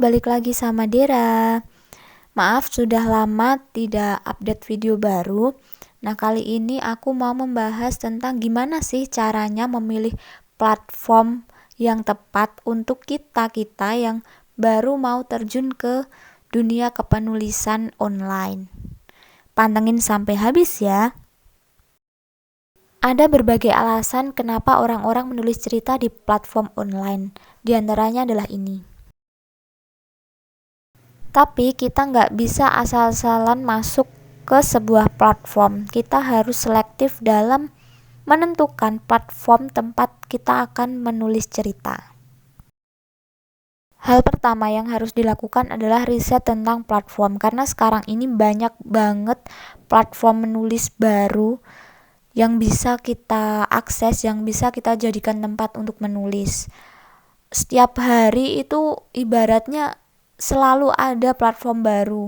balik lagi sama Dera. Maaf sudah lama tidak update video baru. Nah, kali ini aku mau membahas tentang gimana sih caranya memilih platform yang tepat untuk kita-kita yang baru mau terjun ke dunia kepenulisan online. Pantengin sampai habis ya. Ada berbagai alasan kenapa orang-orang menulis cerita di platform online. Di antaranya adalah ini. Tapi kita nggak bisa asal-asalan masuk ke sebuah platform. Kita harus selektif dalam menentukan platform tempat kita akan menulis cerita. Hal pertama yang harus dilakukan adalah riset tentang platform, karena sekarang ini banyak banget platform menulis baru yang bisa kita akses, yang bisa kita jadikan tempat untuk menulis. Setiap hari itu ibaratnya selalu ada platform baru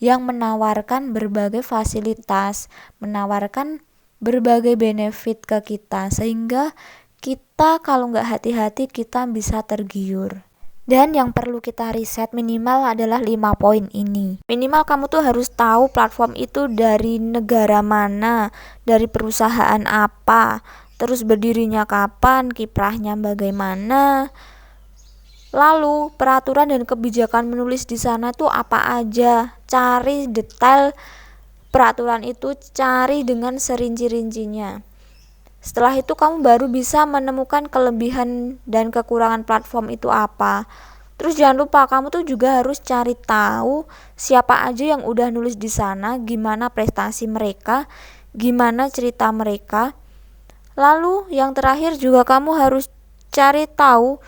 yang menawarkan berbagai fasilitas, menawarkan berbagai benefit ke kita, sehingga kita kalau nggak hati-hati kita bisa tergiur. Dan yang perlu kita riset minimal adalah 5 poin ini. Minimal kamu tuh harus tahu platform itu dari negara mana, dari perusahaan apa, terus berdirinya kapan, kiprahnya bagaimana. Lalu peraturan dan kebijakan menulis di sana tuh apa aja. Cari detail peraturan itu, cari dengan serinci-rincinya. Setelah itu kamu baru bisa menemukan kelebihan dan kekurangan platform itu apa. Terus jangan lupa kamu tuh juga harus cari tahu siapa aja yang udah nulis di sana, gimana prestasi mereka, gimana cerita mereka. Lalu yang terakhir juga kamu harus cari tahu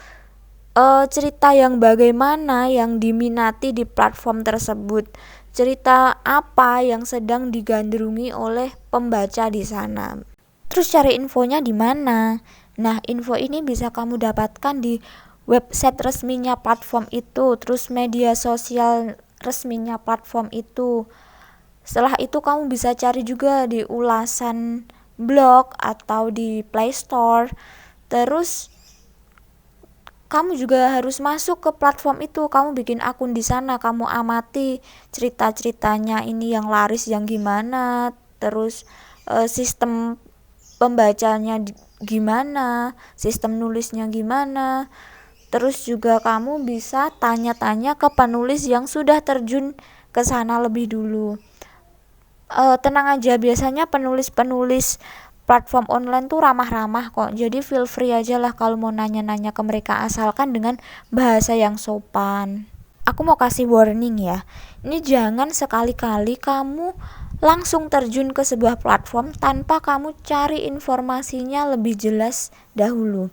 cerita yang bagaimana yang diminati di platform tersebut, cerita apa yang sedang digandrungi oleh pembaca di sana. Terus cari infonya di mana? Nah, info ini bisa kamu dapatkan di website resminya platform itu, terus media sosial resminya platform itu. Setelah itu kamu bisa cari juga di ulasan blog atau di Play Store. Terus kamu juga harus masuk ke platform itu, kamu bikin akun di sana, kamu amati cerita-ceritanya ini yang laris yang gimana, terus sistem pembacanya gimana, sistem nulisnya gimana. Terus juga kamu bisa tanya-tanya ke penulis yang sudah terjun ke sana lebih dulu. Tenang aja, biasanya penulis-penulis platform online tuh ramah-ramah kok, jadi feel free aja lah kalau mau nanya-nanya ke mereka, asalkan dengan bahasa yang sopan. Aku mau kasih warning ya, ini jangan sekali-kali kamu langsung terjun ke sebuah platform tanpa kamu cari informasinya lebih jelas dahulu.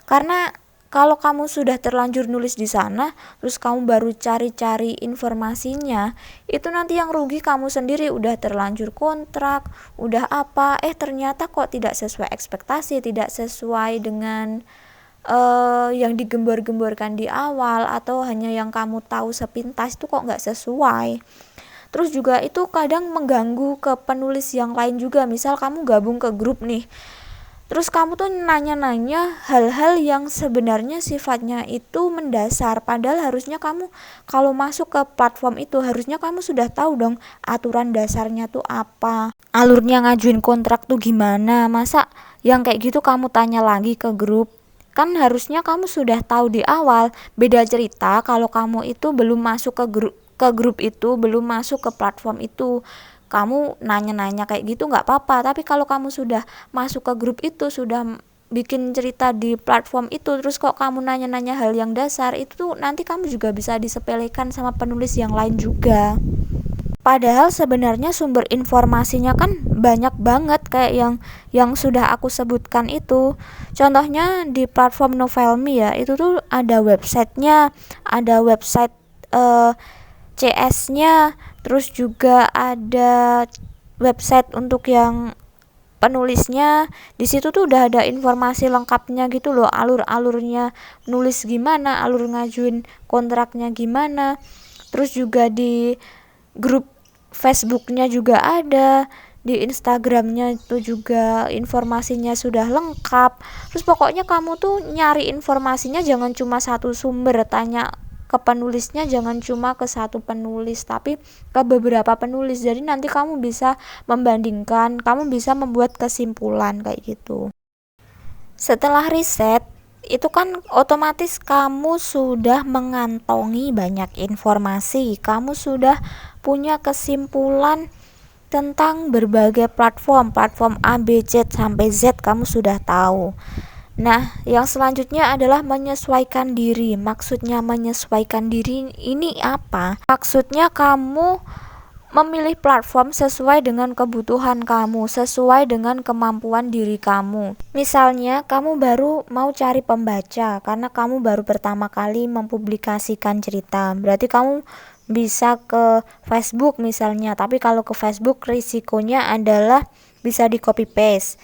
Karena kalau kamu sudah terlanjur nulis di sana, terus kamu baru cari-cari informasinya, itu nanti yang rugi kamu sendiri. Udah terlanjur kontrak, udah apa, ternyata kok tidak sesuai ekspektasi, tidak sesuai dengan yang digembor-gemborkan di awal, atau hanya yang kamu tahu sepintas itu kok nggak sesuai. Terus juga itu kadang mengganggu ke penulis yang lain juga. Misal kamu gabung ke grup nih, terus kamu tuh nanya-nanya hal-hal yang sebenarnya sifatnya itu mendasar, padahal harusnya kamu kalau masuk ke platform itu harusnya kamu sudah tahu dong aturan dasarnya tuh apa, alurnya ngajuin kontrak tuh gimana. Masa yang kayak gitu kamu tanya lagi ke grup? Kan harusnya kamu sudah tahu di awal. Beda cerita kalau kamu itu belum masuk ke grup itu, belum masuk ke platform itu, kamu nanya-nanya kayak gitu nggak apa-apa. Tapi kalau kamu sudah masuk ke grup itu, sudah bikin cerita di platform itu, terus kok kamu nanya-nanya hal yang dasar, itu tuh nanti kamu juga bisa disepelekan sama penulis yang lain juga. Padahal sebenarnya sumber informasinya kan banyak banget, kayak yang sudah aku sebutkan itu. Contohnya di platform Novelme ya, itu tuh ada websitenya, ada website CS-nya, terus juga ada website untuk yang penulisnya. Di situ tuh udah ada informasi lengkapnya gitu loh, alur-alurnya nulis gimana, alur ngajuin kontraknya gimana. Terus juga di grup Facebooknya juga ada, di Instagramnya itu juga informasinya sudah lengkap. Terus pokoknya kamu tuh nyari informasinya jangan cuma satu sumber, tanya ke penulisnya jangan cuma ke satu penulis, tapi ke beberapa penulis. Jadi nanti kamu bisa membandingkan, kamu bisa membuat kesimpulan kayak gitu. Setelah riset, itu kan otomatis kamu sudah mengantongi banyak informasi, kamu sudah punya kesimpulan tentang berbagai platform A, B, C sampai Z kamu sudah tahu. Nah, yang selanjutnya adalah menyesuaikan diri. Maksudnya menyesuaikan diri ini apa? Maksudnya kamu memilih platform sesuai dengan kebutuhan kamu, sesuai dengan kemampuan diri kamu. Misalnya, kamu baru mau cari pembaca karena kamu baru pertama kali mempublikasikan cerita. Berarti kamu bisa ke Facebook misalnya, tapi kalau ke Facebook risikonya adalah bisa di copy paste.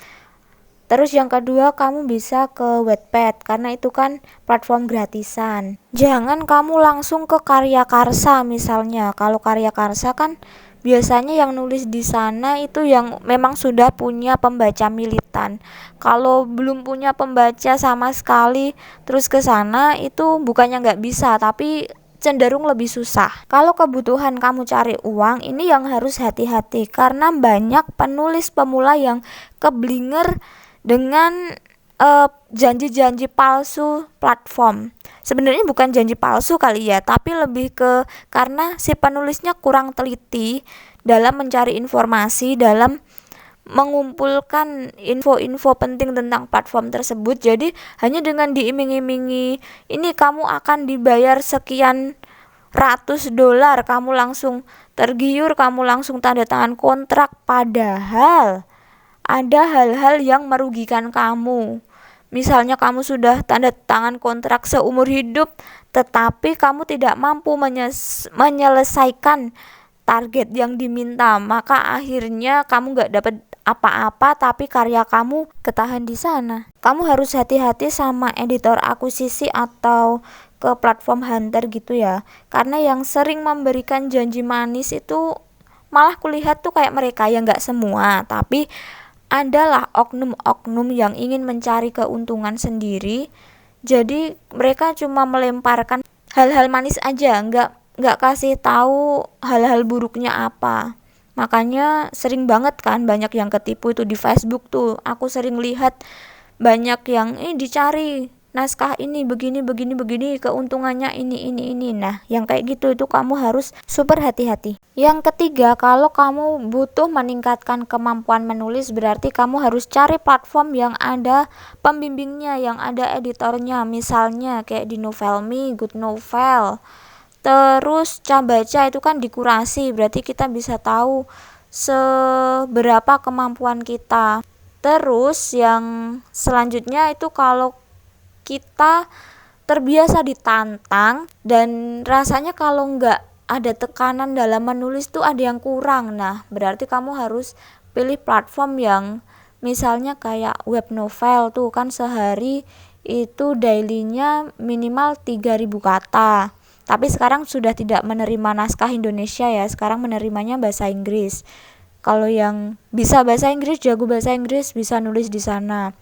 Terus yang kedua, kamu bisa ke Wattpad karena itu kan platform gratisan. Jangan kamu langsung ke Karya Karsa misalnya. Kalau Karya Karsa kan biasanya yang nulis di sana itu yang memang sudah punya pembaca militan. Kalau belum punya pembaca sama sekali terus ke sana itu bukannya nggak bisa, tapi cenderung lebih susah. Kalau kebutuhan kamu cari uang, ini yang harus hati-hati karena banyak penulis pemula yang keblinger dengan janji-janji palsu platform. Sebenarnya bukan janji palsu kali ya, tapi lebih ke karena si penulisnya kurang teliti dalam mencari informasi, dalam mengumpulkan info-info penting tentang platform tersebut. Jadi hanya dengan diiming-imingi ini kamu akan dibayar sekian ratus dolar, kamu langsung tergiur, kamu langsung tanda tangan kontrak, padahal ada hal-hal yang merugikan kamu. Misalnya kamu sudah tanda tangan kontrak seumur hidup, tetapi kamu tidak mampu menyelesaikan target yang diminta, maka akhirnya kamu gak dapat apa-apa, tapi karya kamu ketahan di sana. Kamu harus hati-hati sama editor akuisisi atau ke platform hunter gitu ya, karena yang sering memberikan janji manis itu malah kulihat tuh kayak mereka, ya gak semua, tapi adalah oknum-oknum yang ingin mencari keuntungan sendiri. Jadi mereka cuma melemparkan hal-hal manis aja, nggak kasih tahu hal-hal buruknya apa. Makanya sering banget kan banyak yang ketipu itu di Facebook tuh. Aku sering lihat banyak yang dicari naskah ini begini keuntungannya ini. Nah, yang kayak gitu itu kamu harus super hati-hati. Yang ketiga, kalau kamu butuh meningkatkan kemampuan menulis, berarti kamu harus cari platform yang ada pembimbingnya, yang ada editornya, misalnya kayak di Novelmy, Good Novel. Terus Cabaca itu kan dikurasi, berarti kita bisa tahu seberapa kemampuan kita. Terus yang selanjutnya itu kalau kita terbiasa ditantang dan rasanya kalau nggak ada tekanan dalam menulis tuh ada yang kurang. Nah, berarti kamu harus pilih platform yang misalnya kayak web novel tuh kan sehari itu dailynya minimal 3.000 kata. Tapi sekarang sudah tidak menerima naskah Indonesia ya, sekarang menerimanya bahasa Inggris. Kalau yang bisa bahasa Inggris, jago bahasa Inggris, bisa nulis di sana.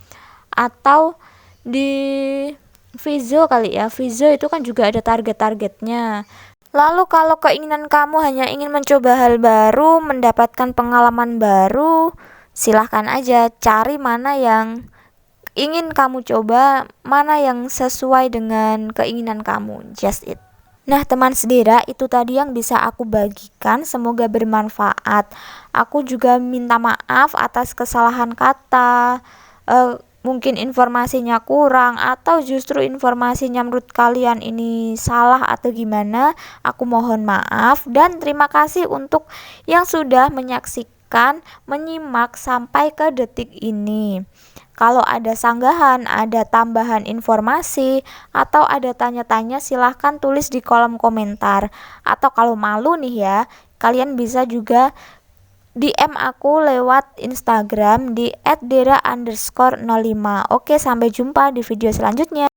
Atau di Vizo kali ya, Vizo itu kan juga ada target-targetnya. Lalu kalau keinginan kamu hanya ingin mencoba hal baru, mendapatkan pengalaman baru, silahkan aja cari mana yang ingin kamu coba, mana yang sesuai dengan keinginan kamu, just it. Nah teman sedera, itu tadi yang bisa aku bagikan, semoga bermanfaat. Aku juga minta maaf atas kesalahan kata, mungkin informasinya kurang atau justru informasinya menurut kalian ini salah atau gimana. Aku mohon maaf dan terima kasih untuk yang sudah menyaksikan, menyimak sampai ke detik ini. Kalau ada sanggahan, ada tambahan informasi, atau ada tanya-tanya, silahkan tulis di kolom komentar. Atau kalau malu nih ya, kalian bisa juga DM aku lewat Instagram di @dera_05. Oke, sampai jumpa di video selanjutnya.